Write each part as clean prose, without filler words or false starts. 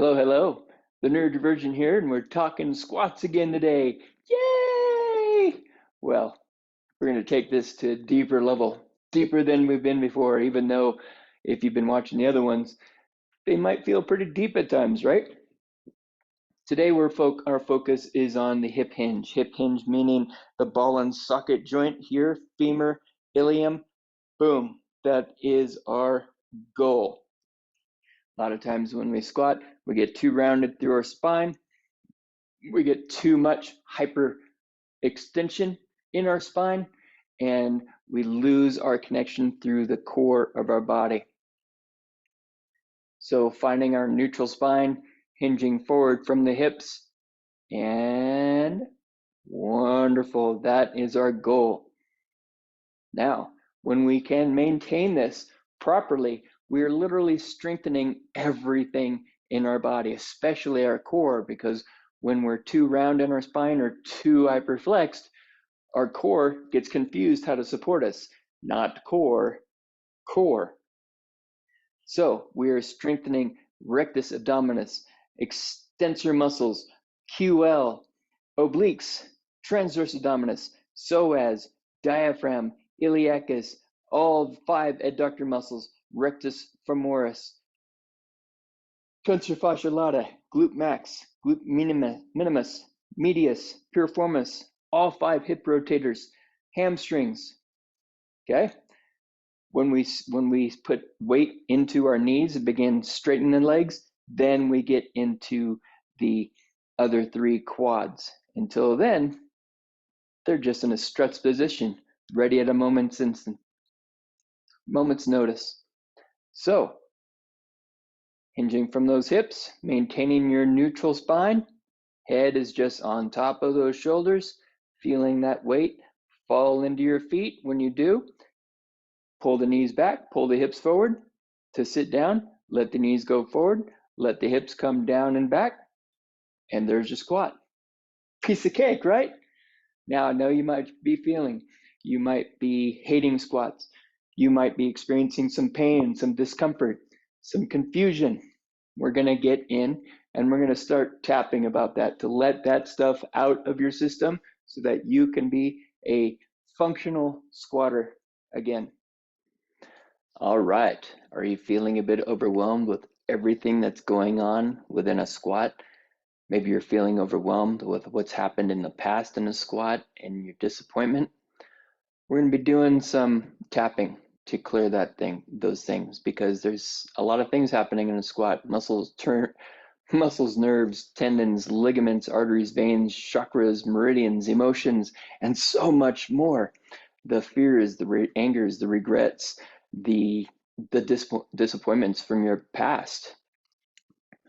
Hello, hello. The neurodivergent here, and we're talking squats again today. Yay! Well, we're going to take this to a deeper level, deeper than we've been before, even though if you've been watching the other ones, they might feel pretty deep at times, right? Today, our focus is on the hip hinge. Hip hinge meaning the ball and socket joint here, femur, ilium, boom. That is our goal. A lot of times when we squat, we get too rounded through our spine. We get too much hyper extension in our spine, and we lose our connection through the core of our body. So finding our neutral spine, hinging forward from the hips, and wonderful. That is our goal. Now, when we can maintain this properly, we are literally strengthening everything in our body, especially our core, because when we're too round in our spine or too hyperflexed, our core gets confused how to support us. Not core, core. So we are strengthening rectus abdominis, extensor muscles, QL, obliques, transverse abdominis, psoas, diaphragm, iliacus, all 5 adductor muscles, rectus femoris, tensor fascia lata, glute max, glute minimus, medius, piriformis, all 5 hip rotators, hamstrings. Okay? When we put weight into our knees and begin straightening the legs, then we get into the other 3 quads. Until then, they're just in a stretch position, ready at a moment's notice. So, hinging from those hips, maintaining your neutral spine, head is just on top of those shoulders, feeling that weight fall into your feet. When you do, pull the knees back, pull the hips forward to sit down, let the knees go forward, let the hips come down and back, and there's your squat. Piece of cake, right? Now, I know you might be hating squats. You might be experiencing some pain, some discomfort, some confusion. We're going to get in and we're going to start tapping about that to let that stuff out of your system so that you can be a functional squatter again. All right. Are you feeling a bit overwhelmed with everything that's going on within a squat? Maybe you're feeling overwhelmed with what's happened in the past in a squat and your disappointment. We're going to be doing some tapping to clear those things, because there's a lot of things happening in a squat. Muscles, nerves, tendons, ligaments, arteries, veins, chakras, meridians, emotions, and so much more. The fears, the angers, the regrets, the disappointments from your past,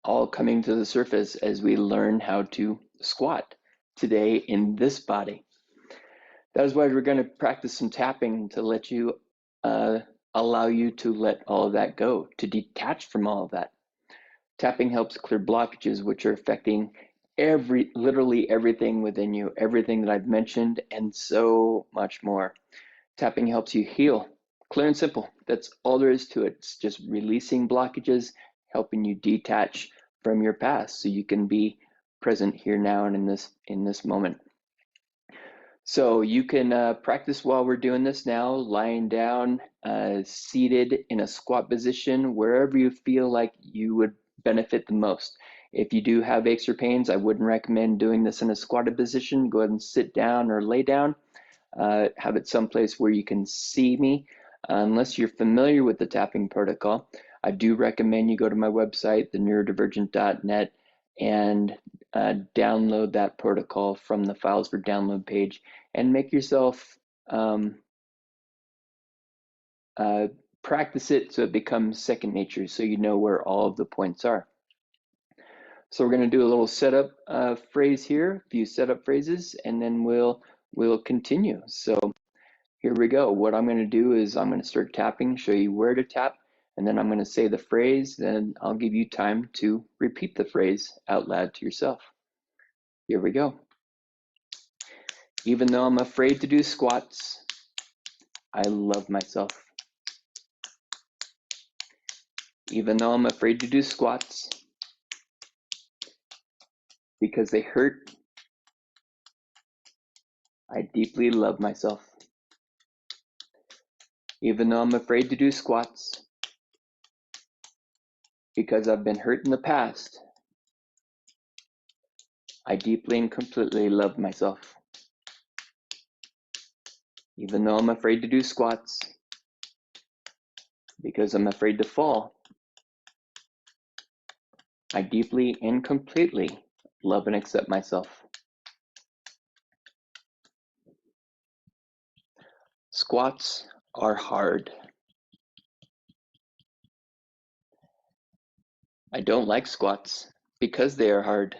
all coming to the surface as we learn how to squat today in this body. That is why we're going to practice some tapping to let you allow you to let all of that go, to detach from all of that. Tapping helps clear blockages which are affecting literally everything within you, everything that I've mentioned, and so much more. Tapping helps you heal. Clear and simple. That's all there is to it. It's just releasing blockages, helping you detach from your past so you can be present here now and in this moment. So you can practice while we're doing this now, lying down, seated in a squat position, wherever you feel like you would benefit the most. If you do have aches or pains, I wouldn't recommend doing this in a squatted position. Go ahead and sit down or lay down. Have it someplace where you can see me. Unless you're familiar with the tapping protocol, I do recommend you go to my website, theneurodivergent.net, and download that protocol from the files for download page and make yourself practice it so it becomes second nature, so you know where all of the points are. So we're going to do a little setup phrase here, a few setup phrases, and then we'll continue. So here we go. What I'm going to do is I'm going to start tapping, show you where to tap, and then I'm going to say the phrase, then I'll give you time to repeat the phrase out loud to yourself. Here we go. Even though I'm afraid to do squats, I love myself. Even though I'm afraid to do squats, because they hurt, I deeply love myself. Even though I'm afraid to do squats, because I've been hurt in the past, I deeply and completely love myself. Even though I'm afraid to do squats, because I'm afraid to fall, I deeply and completely love and accept myself. Squats are hard. I don't like squats because they are hard.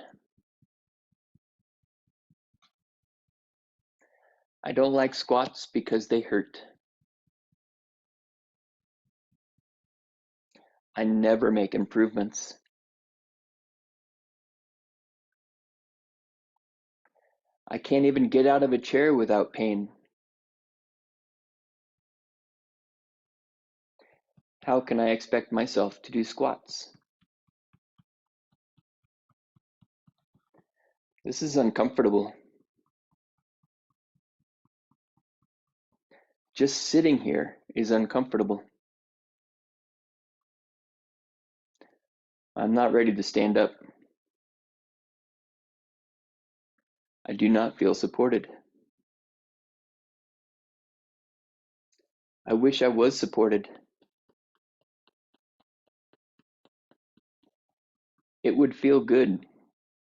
I don't like squats because they hurt. I never make improvements. I can't even get out of a chair without pain. How can I expect myself to do squats? This is uncomfortable. Just sitting here is uncomfortable. I'm not ready to stand up. I do not feel supported. I wish I was supported. It would feel good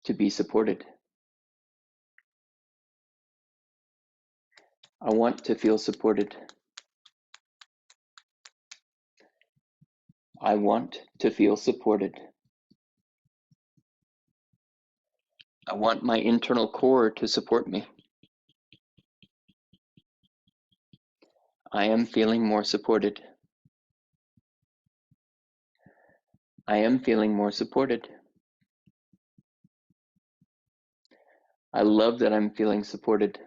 to be supported. I want to feel supported. I want to feel supported. I want my internal core to support me. I am feeling more supported. I am feeling more supported. I love that I'm feeling supported.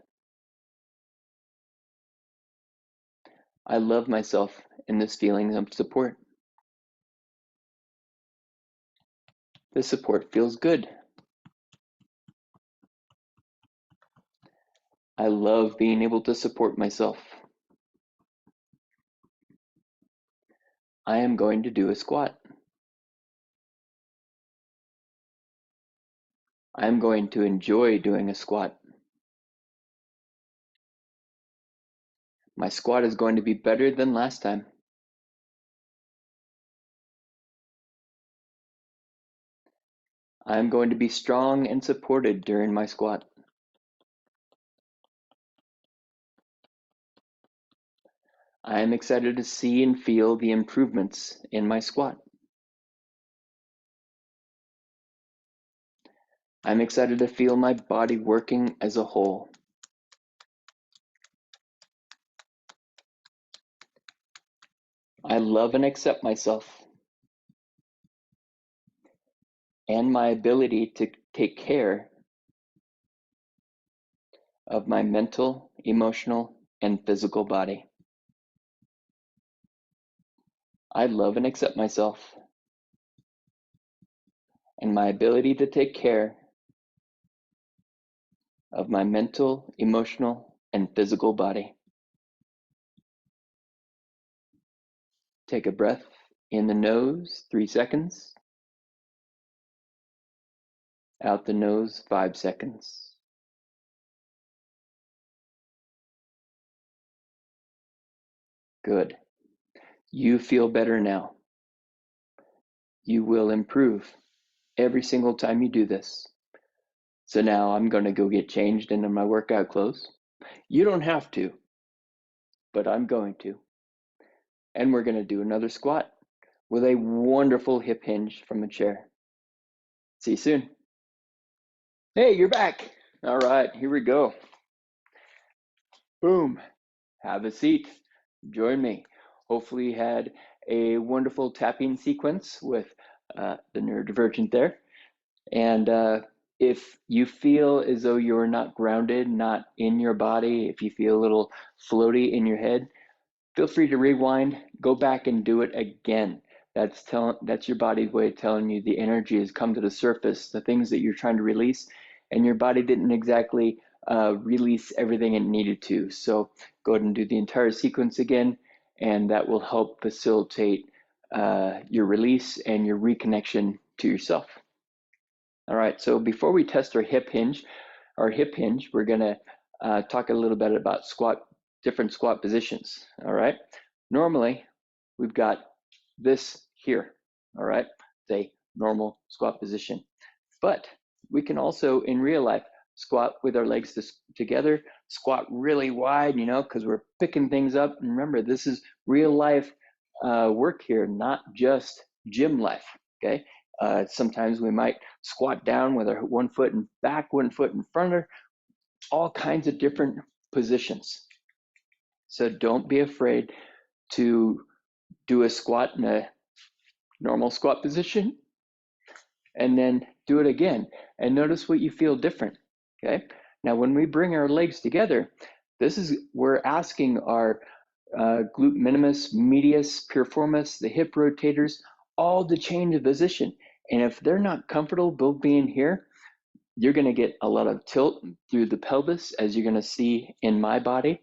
I love myself in this feeling of support. This support feels good. I love being able to support myself. I am going to do a squat. I am going to enjoy doing a squat. My squat is going to be better than last time. I am going to be strong and supported during my squat. I am excited to see and feel the improvements in my squat. I'm excited to feel my body working as a whole. I love and accept myself and my ability to take care of my mental, emotional, and physical body. I love and accept myself and my ability to take care of my mental, emotional, and physical body. Take a breath in the nose, 3 seconds. Out the nose, 5 seconds. Good. You feel better now. You will improve every single time you do this. So now I'm going to go get changed into my workout clothes. You don't have to, but I'm going to. And we're going to do another squat with a wonderful hip hinge from a chair. See you soon. Hey, you're back. All right, here we go. Boom. Have a seat. Join me. Hopefully you had a wonderful tapping sequence with the neurodivergent there. And if you feel as though you're not grounded, not in your body, if you feel a little floaty in your head, feel free to rewind, go back and do it again. That's your body's way of telling you the energy has come to the surface, the things that you're trying to release, and your body didn't exactly release everything it needed to. So go ahead and do the entire sequence again, and that will help facilitate your release and your reconnection to yourself. All right, so before we test our hip hinge, we're gonna talk a little bit about different squat positions. All right, normally we've got this here. All right, it's a normal squat position, but we can also in real life squat with our legs together, squat really wide, because we're picking things up. And remember, this is real life work here, not just gym life. Okay. Sometimes we might squat down with our 1 foot in back, 1 foot in front, of all kinds of different positions. So don't be afraid to do a squat in a normal squat position and then do it again and notice what you feel different. Okay. Now, when we bring our legs together, we're asking our glute minimus, medius, piriformis, the hip rotators, all to change the position. And if they're not comfortable being here, you're going to get a lot of tilt through the pelvis, as you're going to see in my body.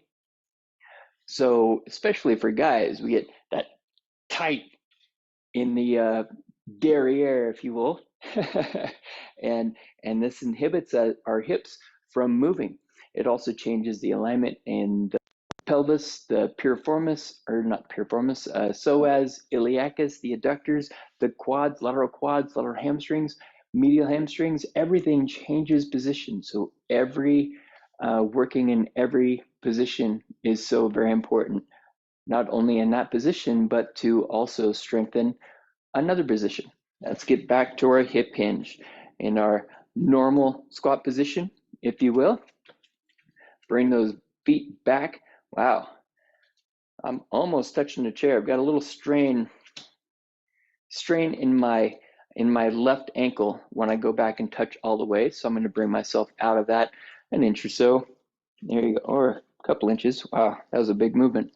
So especially for guys, we get that tight in the derriere, if you will, and this inhibits our hips from moving. It also changes the alignment in the pelvis, the piriformis, or not piriformis, psoas, iliacus, the adductors, the quads, lateral hamstrings, medial hamstrings. Everything changes position. So working in every position is so very important, not only in that position, but to also strengthen another position. Let's get back to our hip hinge. In our normal squat position, if you will, bring those feet back. Wow, I'm almost touching the chair. I've got a little strain in my left ankle when I go back and touch all the way. So I'm going to bring myself out of that an inch or so. There you go, or a couple inches. Wow, that was a big movement.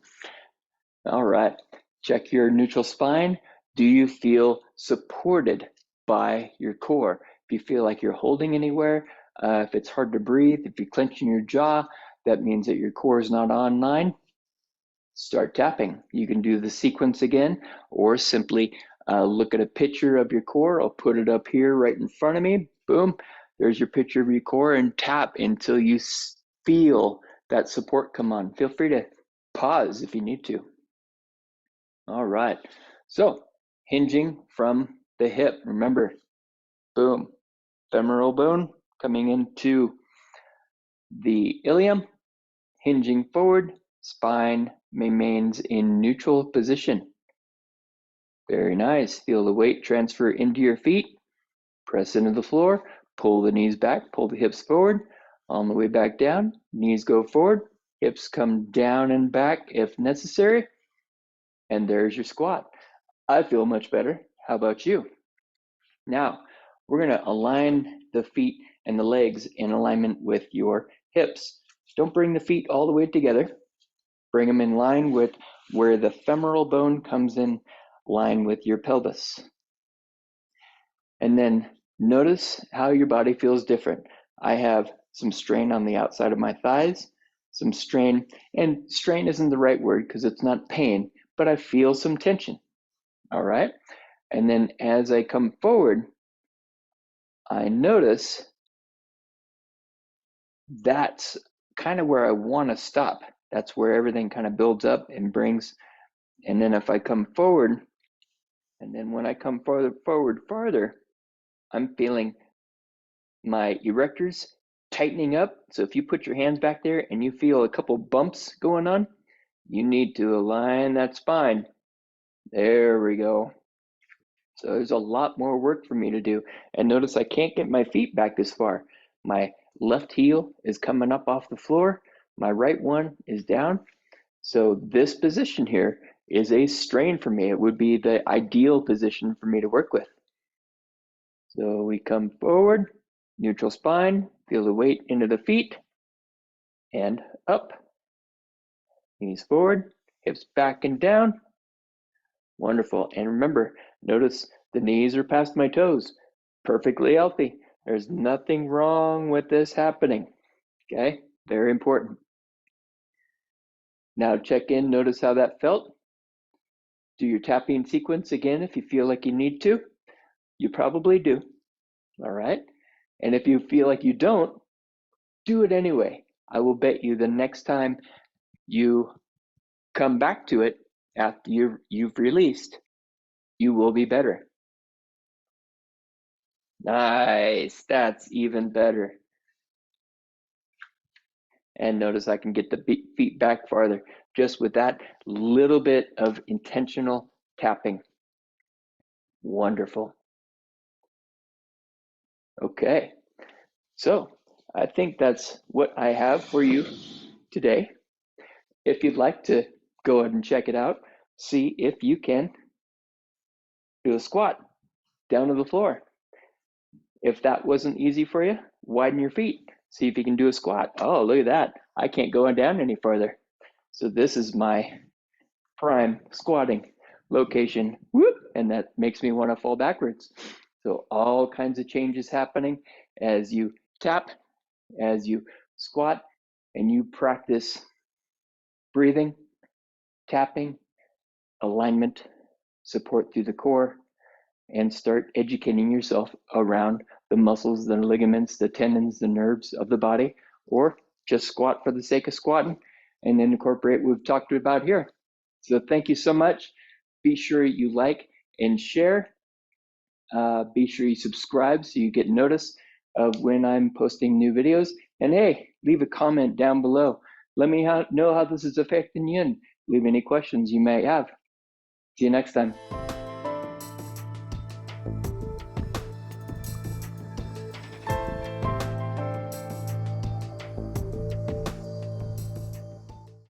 All right, check your neutral spine. Do you feel supported by your core? If you feel like you're holding anywhere, if it's hard to breathe, if you're clenching your jaw, that means that your core is not online. Start tapping. You can do the sequence again, or simply look at a picture of your core. I'll put it up here right in front of me. Boom, there's your picture of your core, and tap until you feel that support come on. Feel free to pause if you need to. All right, so hinging from the hip. Remember, boom, femoral bone coming into the ilium, hinging forward, spine remains in neutral position. Very nice. Feel the weight transfer into your feet. Press into the floor, pull the knees back, pull the hips forward. On the way back down, knees go forward, hips come down and back if necessary. And there's your squat. I feel much better. How about you? Now, we're going to align the feet and the legs in alignment with your hips. Don't bring the feet all the way together. Bring them in line with where the femoral bone comes in line with your pelvis. And then notice how your body feels different. I have some strain on the outside of my thighs, some strain, and strain isn't the right word because it's not pain, but I feel some tension. All right. And then as I come forward, I notice that's kind of where I want to stop. That's where everything kind of builds up and brings. And then if I come forward, and then when I come farther, I'm feeling my erectors tightening up. So if you put your hands back there and you feel a couple bumps going on, you need to align that spine. There we go. So there's a lot more work for me to do. And notice I can't get my feet back this far. My left heel is coming up off the floor. My right one is down. So this position here is a strain for me. It would be the ideal position for me to work with. So we come forward, neutral spine, feel the weight into the feet, and up. Knees forward, hips back and down. Wonderful. And remember, notice the knees are past my toes, perfectly healthy. There's nothing wrong with this happening. Okay, very important. Now check in, notice how that felt. Do your tapping sequence again if you feel like you need to. You probably do. All right. And if you feel like you don't, do it anyway. I will bet you the next time you come back to it after you've released, you will be better. Nice. That's even better. And notice I can get the feet back farther just with that little bit of intentional tapping. Wonderful. Okay, so I think that's what I have for you today. If you'd like to go ahead and check it out, see if you can do a squat down to the floor. If that wasn't easy for you, widen your feet. See if you can do a squat. Oh, look at that. I can't go down any further. So this is my prime squatting location. Whoop, and that makes me want to fall backwards. So all kinds of changes happening as you tap, as you squat, and you practice breathing, tapping, alignment, support through the core, and start educating yourself around the muscles, the ligaments, the tendons, the nerves of the body, or just squat for the sake of squatting and then incorporate what we've talked about here. So thank you so much. Be sure you like and share. Be sure you subscribe so you get notice of when I'm posting new videos. And hey, leave a comment down below. Let me know how this is affecting you and leave any questions you may have. See you next time.